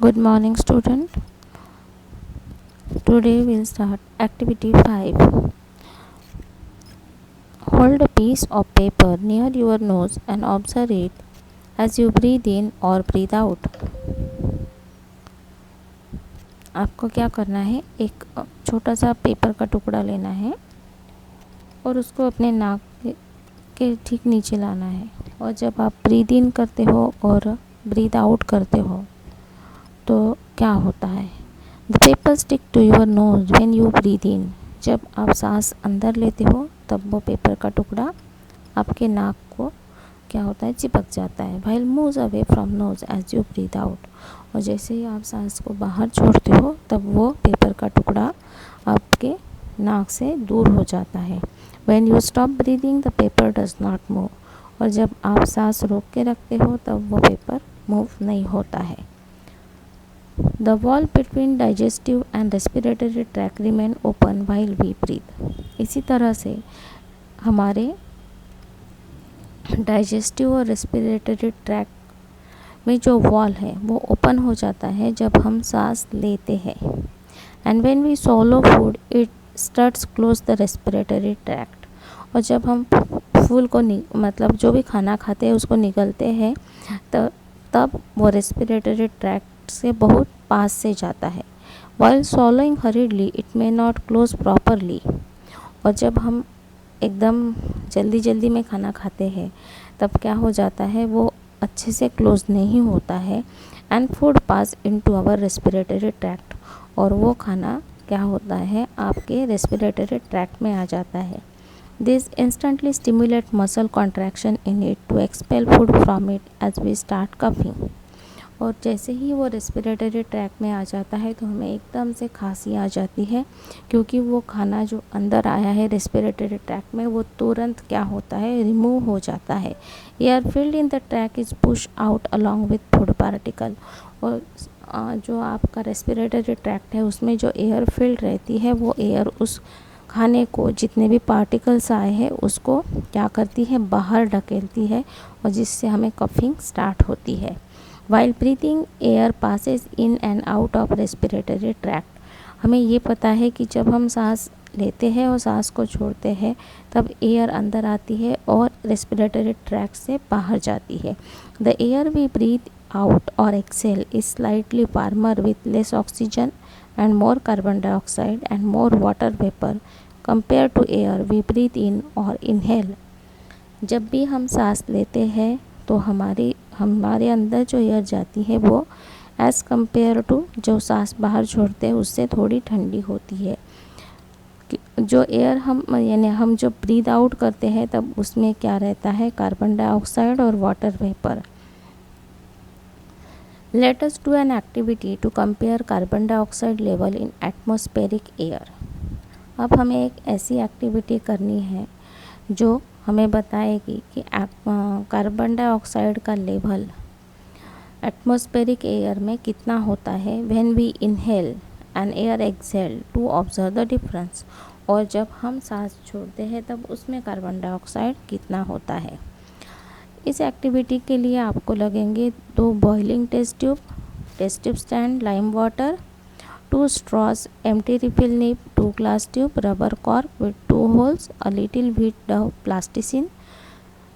Good morning, student. Today we'll start activity 5. Hold a piece of paper near your nose and observe it as you breathe in or breathe out. आपको क्या करना है, एक छोटा सा paper का टुकड़ा लेना है और उसको अपने नाक के ठीक नीचे लाना है, और जब आप ब्रीद इन करते हो और ब्रीद आउट करते हो तो क्या होता है। The paper stick to your nose when you breathe in. जब आप सांस अंदर लेते हो तब वो पेपर का टुकड़ा आपके नाक को क्या होता है, चिपक जाता है। While moves away from nose as you breathe out. और जैसे ही आप सांस को बाहर छोड़ते हो तब वो पेपर का टुकड़ा आपके नाक से दूर हो जाता है। When you stop breathing the paper does not move. और जब आप सांस रोक के रखते हो तब वो पेपर मूव नहीं होता है। The wall between digestive and respiratory tract remain open while we breathe. इसी तरह से हमारे डाइजेस्टिव और रेस्पिरेटरी ट्रैक्ट में जो वॉल है वो ओपन हो जाता है जब हम सांस लेते हैं। And when we swallow food it starts close the respiratory tract. और जब हम फूल को मतलब जो भी खाना खाते हैं उसको निगलते हैं तब वो रेस्पिरेटरी ट्रैक्ट से बहुत पास से जाता है। While swallowing hurriedly it may not close properly। और जब हम एकदम जल्दी जल्दी में खाना खाते हैं तब क्या हो जाता है, वो अच्छे से क्लोज नहीं होता है। And food pass into our respiratory tract. और वो खाना क्या होता है, आपके रेस्पिरेटरी ट्रैक्ट में आ जाता है। This instantly stimulate muscle contraction in it to expel food from it as we start coughing. और जैसे ही वो रेस्पिरेटरी ट्रैक में आ जाता है तो हमें एकदम से खांसी आ जाती है, क्योंकि वो खाना जो अंदर आया है रेस्पिरेटरी ट्रैक में वो तुरंत क्या होता है, रिमूव हो जाता है। Air filled in the track is push out along with food particle. और जो आपका रेस्पिरेटरी ट्रैक्ट है उसमें जो एयर फिल्ड रहती है वो एयर उस खाने को जितने भी पार्टिकल्स आए हैं उसको क्या करती है, बाहर ढकेलती है, और जिससे हमें कफिंग स्टार्ट होती है। While breathing, air passes in and out of respiratory tract। हमें ये पता है कि जब हम सांस लेते हैं और सांस को छोड़ते हैं तब एयर अंदर आती है और रेस्पिरेटरी ट्रैक्ट से बाहर जाती है। The air we breathe out और exhale is slightly warmer with less oxygen and more carbon dioxide and more water vapour compared to air we breathe in और इनहेल। जब भी हम सांस लेते हैं तो हमारे अंदर जो एयर जाती है वो एज़ कम्पेयर टू जो सांस बाहर छोड़ते हैं उससे थोड़ी ठंडी होती है। जो एयर हम जो ब्रीद आउट करते हैं तब उसमें क्या रहता है, कार्बन डाइऑक्साइड और water vapour. Let us do an activity to compare carbon dioxide level in atmospheric air. अब हमें एक ऐसी एक्टिविटी करनी है जो हमें बताएगी कि कार्बन डाइऑक्साइड का लेवल एटमॉस्फेरिक एयर में कितना होता है when we inhale and air exhale to observe the difference. और जब हम सांस छोड़ते हैं तब उसमें कार्बन डाइऑक्साइड कितना होता है। इस एक्टिविटी के लिए आपको लगेंगे 2 boiling test tube stand, lime water, 2 straws, empty refill nib, 2 glass tube, rubber cork with 2 holes, a little bit of plasticine।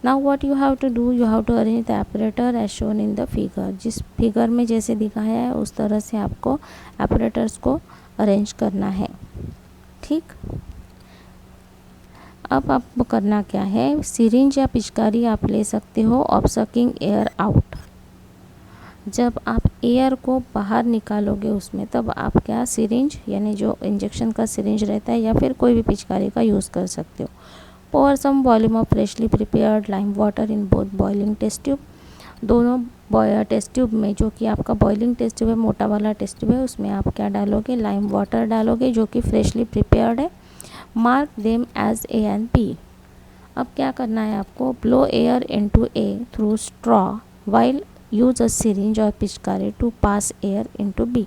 Now what you have to do, you have to arrange the apparatus as shown in the figure। जिस figure में जैसे दिखाया है उस तरह से आपको apparatus को अरेंज करना है। ठीक, अब आपको करना क्या है, सिरिंज या पिचकारी आप ले सकते हो ऑफ सकिंग एयर आउट। जब आप एयर को बाहर निकालोगे उसमें तब आप क्या सिरिंज यानी जो इंजेक्शन का सिरिंज रहता है या फिर कोई भी पिचकारी का यूज़ कर सकते हो। pour some volume of freshly prepared lime water in both boiling test tube. दोनों टेस्ट ट्यूब में जो कि आपका बॉइलिंग टेस्ट ट्यूब है, मोटा वाला टेस्ट ट्यूब है, उसमें आप क्या डालोगे, लाइम वाटर डालोगे जो कि फ्रेशली प्रिपेयर्ड है। Mark them as A and B. अब क्या करना है आपको, blow air into A through straw while use a syringe और पिचकारी to pass air into B.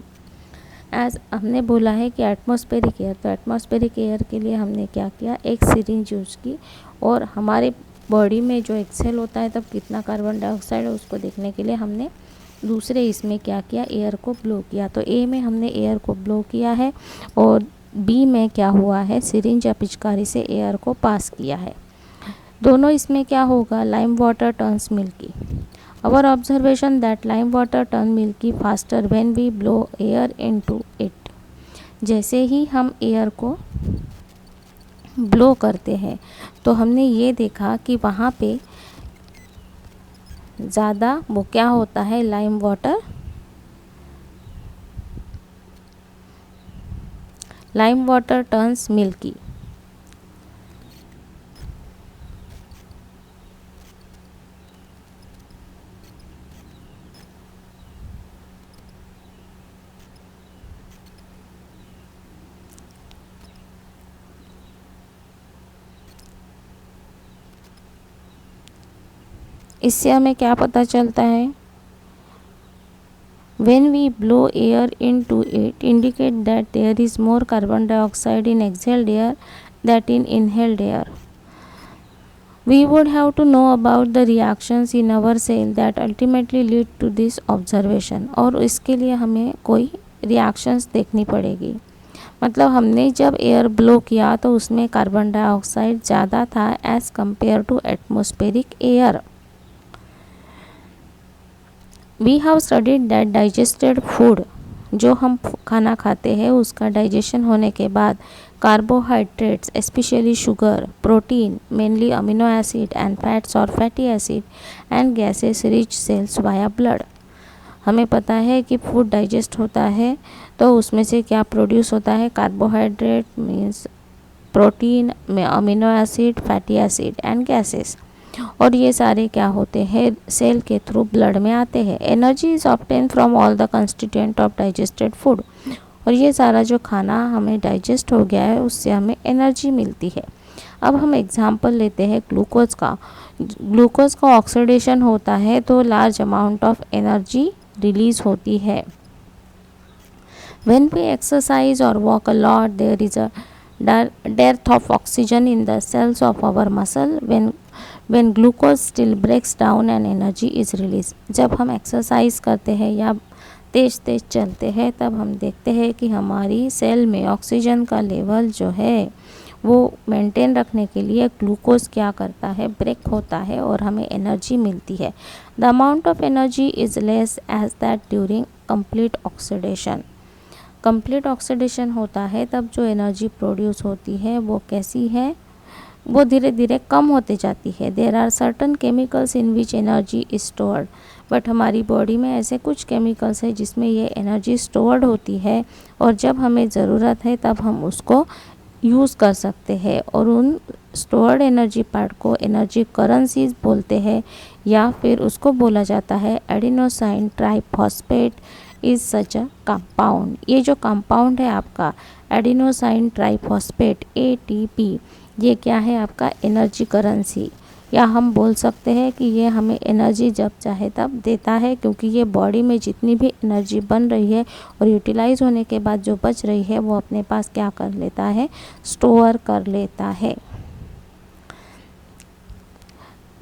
As हमने बोला है कि एटमॉस्फेरिक एयर, तो एटमॉस्फेरिक एयर के लिए हमने क्या किया, एक सिरिंज यूज़ की और हमारे बॉडी में जो एक्सेल होता है तब कितना कार्बन डाइऑक्साइड है उसको देखने के लिए हमने दूसरे इसमें क्या किया, एयर को ब्लो किया। तो ए में हमने एयर को ब्लो किया है और बी में क्या हुआ है, सिरिंज या पिचकारी से एयर को पास किया है। दोनों इसमें क्या होगा, lime water turns milky. Our observation that lime water turn milky faster when we blow air into it. जैसे ही हम एयर को ब्लो करते हैं तो हमने ये देखा कि वहाँ पे ज़्यादा वो क्या होता है, लाइम वाटर टर्न्स मिल्की। इससे हमें क्या पता चलता है, when we blow air into it indicate that there is more carbon dioxide in exhaled air than in inhaled air. We would have to know about the reactions in our cell that ultimately lead to this observation. और इसके लिए हमें कोई reactions देखनी पड़ेगी। मतलब हमने जब एयर ब्लो किया तो उसमें कार्बन डाइऑक्साइड ज़्यादा था as compared to atmospheric air. We have studied that digested food, जो हम खाना खाते हैं उसका डाइजेशन होने के बाद carbohydrates specially sugar, protein mainly amino acid and fats और fatty acid and gases reach cells via blood. हमें पता है कि फूड डाइजेस्ट होता है तो उसमें से क्या प्रोड्यूस होता है, carbohydrate means protein, amino acid, fatty acid and gases, और ये सारे क्या होते हैं, सेल के थ्रू ब्लड में आते हैं। Energy is obtain from all the constituent of digested food, और ये सारा जो खाना हमें डाइजेस्ट हो गया है उससे हमें एनर्जी मिलती है। अब हम एग्जांपल लेते हैं ग्लूकोज का। ग्लूकोज का ऑक्सीडेशन होता है तो large amount of energy release होती है। When we exercise or walk a lot, there is a dearth of oxygen in the cells of our muscle. When glucose still breaks down and energy is released. जब हम exercise करते हैं या तेज़ तेज़ चलते हैं तब हम देखते हैं कि हमारी सेल में ऑक्सीजन का लेवल जो है वो मेंटेन रखने के लिए ग्लूकोज क्या करता है, ब्रेक होता है और हमें एनर्जी मिलती है। The amount of energy is less as that during complete oxidation. Complete oxidation होता है तब जो एनर्जी प्रोड्यूस होती है वो कैसी है, वो धीरे धीरे कम होते जाती है। There are certain chemicals in which energy is stored, but हमारी बॉडी में ऐसे कुछ केमिकल्स है जिसमें ये एनर्जी स्टोर्ड होती है और जब हमें ज़रूरत है तब हम उसको यूज़ कर सकते हैं, और उन स्टोर्ड एनर्जी पार्ट को एनर्जी करेंसीज बोलते हैं या फिर उसको बोला जाता है adenosine triphosphate is such a compound. ये जो कंपाउंड है आपका एडिनोसाइन ट्राइफॉस्फेट ATP, ये क्या है आपका एनर्जी करेंसी, या हम बोल सकते हैं कि ये हमें एनर्जी जब चाहे तब देता है, क्योंकि ये बॉडी में जितनी भी एनर्जी बन रही है और यूटिलाइज होने के बाद जो बच रही है वो अपने पास क्या कर लेता है, स्टोर कर लेता है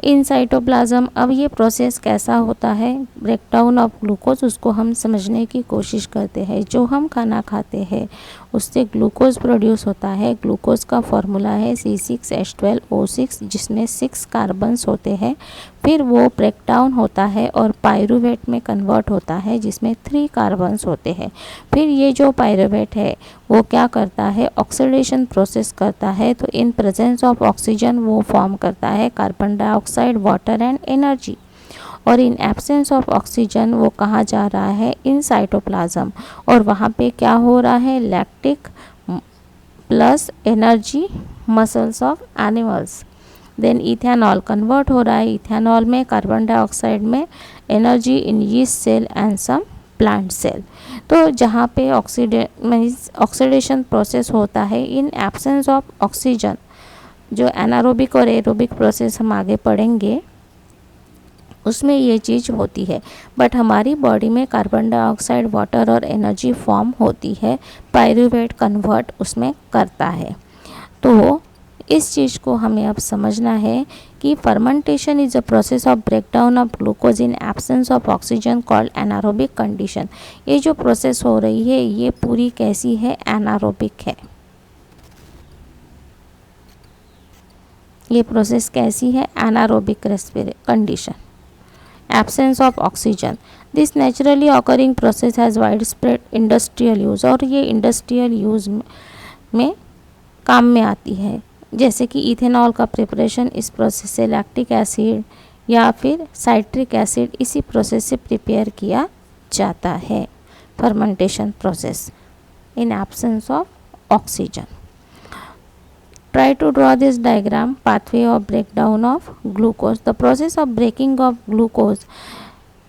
इन साइटोप्लाज्म। अब ये प्रोसेस कैसा होता है, ब्रेकडाउन ऑफ ग्लूकोज, उसको हम समझने की कोशिश करते हैं। जो हम खाना खाते हैं उससे ग्लूकोज प्रोड्यूस होता है। ग्लूकोज का फॉर्मूला है C6H12O6, जिसमें 6 कार्बन्स होते हैं। फिर वो ब्रेकडाउन होता है और पायरूवेट में कन्वर्ट होता है जिसमें 3 कार्बन्स होते हैं। फिर ये जो पायरूवेट है वो क्या करता है, ऑक्सीडेशन प्रोसेस करता है। तो इन प्रेजेंस ऑफ ऑक्सीजन वो फॉर्म करता है carbon dioxide, water and energy, और इन एब्सेंस ऑफ ऑक्सीजन वो कहाँ जा रहा है, इन साइटोप्लाज्म, और वहाँ पे क्या हो रहा है, lactic plus energy muscles of animals. Then ethanol convert हो रहा है, इथेनॉल में कार्बन डाइऑक्साइड में energy in yeast cell and some plant cell. तो जहाँ पे ऑक्सीडेशन प्रोसेस होता है इन एब्सेंस ऑफ ऑक्सीजन, जो एनारोबिक और एरोबिक प्रोसेस हम आगे पढ़ेंगे उसमें ये चीज़ होती है। बट हमारी बॉडी में कार्बन डाइऑक्साइड, वाटर और एनर्जी फॉर्म होती है, पायरूवेट कन्वर्ट उसमें करता है। तो इस चीज़ को हमें अब समझना है कि fermentation is a process of breakdown of glucose in absence of oxygen called anaerobic condition. ये जो प्रोसेस हो रही है ये पूरी कैसी है, एनारोबिक है। ये प्रोसेस कैसी है, anaerobic condition, absence of oxygen. This naturally occurring process has wide spread industrial use, और ये इंडस्ट्रियल यूज़ में काम में आती है। जैसे कि इथेनॉल का प्रिपरेशन, इस प्रोसेस से लैक्टिक एसिड या फिर साइट्रिक एसिड इसी प्रोसेस से प्रिपेयर किया जाता है। Fermentation process in absence of oxygen. Try to draw this diagram, pathway of breakdown of glucose. The process of breaking of glucose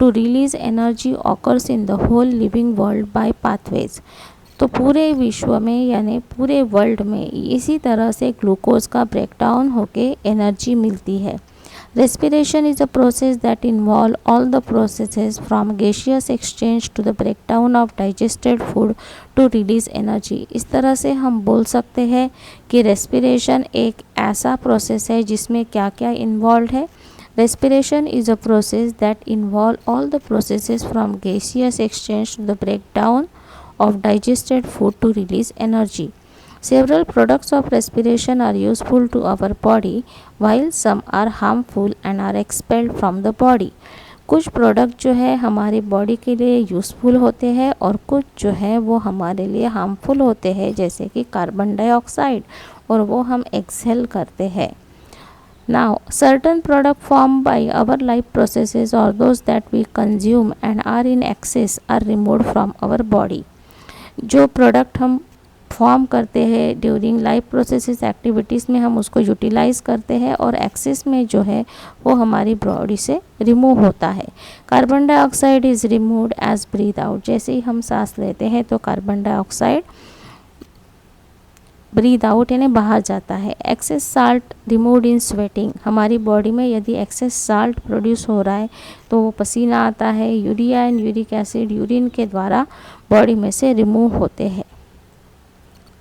to release energy occurs in the whole living world by pathways. तो पूरे विश्व में यानी पूरे world में इसी तरह से ग्लूकोज का ब्रेकडाउन होके एनर्जी मिलती है। Respiration is a process that involves all the processes from gaseous exchange to the breakdown of digested food to release energy। इस तरह से हम बोल सकते हैं कि रेस्पिरेशन एक ऐसा प्रोसेस है जिसमें क्या क्या इन्वॉल्व है। Respiration is a process that involves all the processes from gaseous exchange to the breakdown of digested food to release energy। Several products of respiration are useful to our body, while some are harmful and are expelled from the body। कुछ product जो है हमारी body के लिए useful होते हैं और कुछ जो है वो हमारे लिए हार्मफुल होते हैं, जैसे कि कार्बन डाइऑक्साइड, और वो हम एक्सहेल करते हैं। Now, certain products formed by our life processes or those that we consume and are in excess are removed from our body। जो प्रोडक्ट हम फॉर्म करते हैं ड्यूरिंग लाइफ प्रोसेसेस एक्टिविटीज़ में हम उसको यूटिलाइज़ करते हैं, और एक्सेस में जो है वो हमारी बॉडी से रिमूव होता है। Carbon dioxide is removed as breathe out. जैसे ही हम सांस लेते हैं तो कार्बन डाइऑक्साइड ब्रीथ आउट यानी बाहर जाता है। Excess salt removed in sweating. हमारी बॉडी में यदि एक्सेस साल्ट प्रोड्यूस हो रहा है तो वो पसीना आता है। Urea and uric acid urine के द्वारा बॉडी में से रिमूव होते हैं।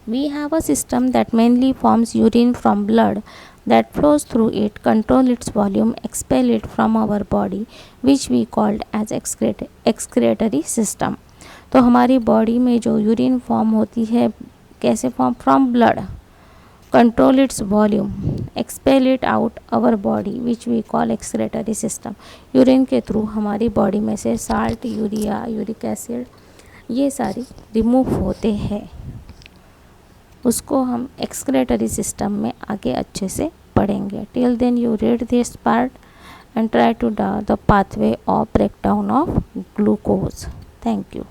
We have a system that mainly forms urine from blood that flows through it, control its volume, expel it from our body, which we called as excretory system। तो हमारी body में जो urine form होती है कैसे form, from blood, control its volume, expel it out our body which we call excretory system. Urine के through हमारी body में से साल्ट, यूरिया, यूरिक एसिड ये सारी रिमूव होते हैं। उसको हम एक्सक्रेटरी सिस्टम में आगे अच्छे से पढ़ेंगे। Till then you read this part and try to draw the pathway of breakdown of glucose. Thank you.